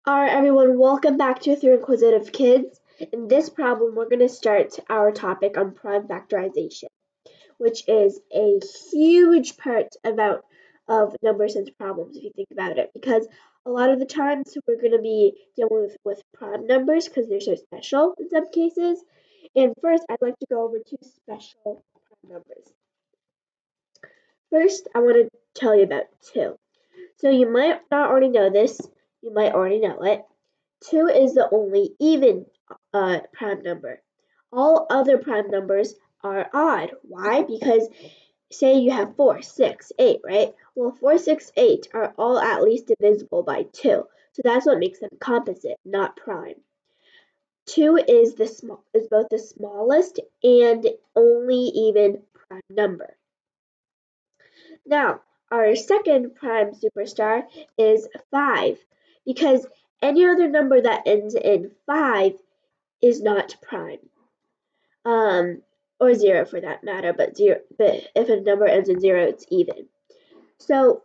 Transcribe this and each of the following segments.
Alright everyone, welcome back to Through Inquisitive Kids. In this problem, we're going to start our topic on prime factorization, which is a huge part of number sense problems if you think about it, because a lot of the times we're going to be dealing with prime numbers because they're so special in some cases. And first, I'd like to go over two special prime numbers. First, I want to tell you about 2. So you might not already know this, you might already know it. 2 is the only even prime number. All other prime numbers are odd. Why? Because say you have 4, 6, 8, right? Well, 4, 6, 8 are all at least divisible by 2. So that's what makes them composite, not prime. 2 is both the smallest and only even prime number. Now, our second prime superstar is 5, because any other number that ends in 5 is not prime, or 0 for that matter, but if a number ends in 0, it's even. So,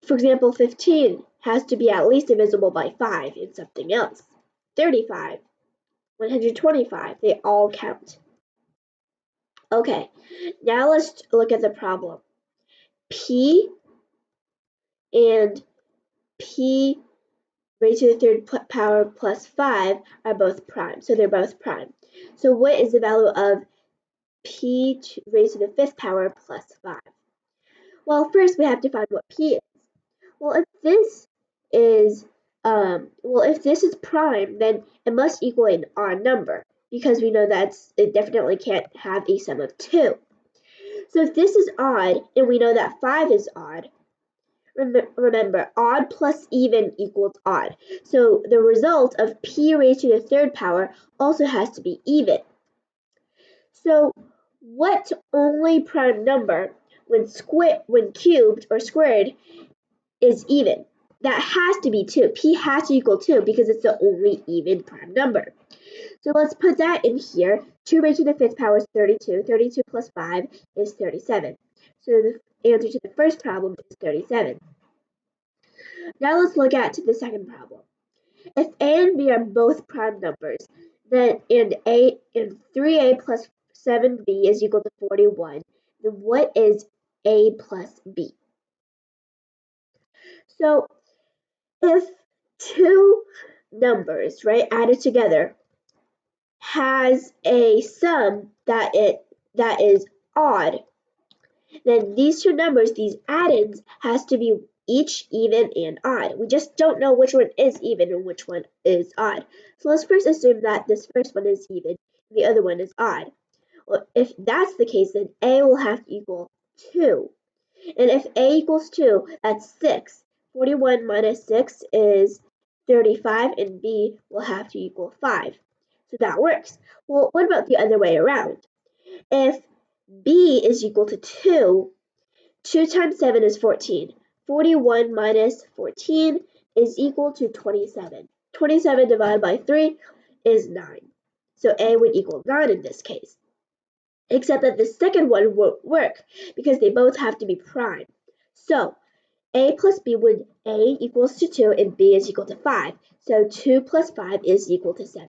for example, 15 has to be at least divisible by 5 in something else. 35, 125, they all count. Okay, now let's look at the problem. P and P raised to the third power plus 5 are both prime, so they're both prime. So what is the value of P raised to the fifth power plus 5? Well, first we have to find what P is. Well, if this is prime, then it must equal an odd number, because we know that it definitely can't have a sum of 2. So if this is odd, and we know that 5 is odd, remember, odd plus even equals odd. So the result of P raised to the third power also has to be even. So what only prime number, when cubed or squared, is even? That has to be 2. P has to equal 2 because it's the only even prime number. So let's put that in here. 2 raised to the fifth power is 32. 32 plus 5 is 37. So the answer to the first problem is 37. Now let's look at the second problem. If a and b are both prime numbers, then and 3a plus 7b is equal to 41, then what is a plus b? So if two numbers, right, added together has a sum that is odd, then these two numbers, these add-ins, has to be each even and odd. We just don't know which one is even and which one is odd. So let's first assume that this first one is even and the other one is odd. Well, if that's the case, then a will have to equal 2. And if a equals 2, that's 6. 41 minus 6 is 35, and b will have to equal 5. So that works. Well, what about the other way around? If b is equal to 2, 2 times 7 is 14. 41 minus 14 is equal to 27. 27 divided by 3 is 9. So a would equal 9 in this case. Except that the second one won't work because they both have to be prime. So a plus b would a equals to 2 and b is equal to 5. So 2 plus 5 is equal to 7.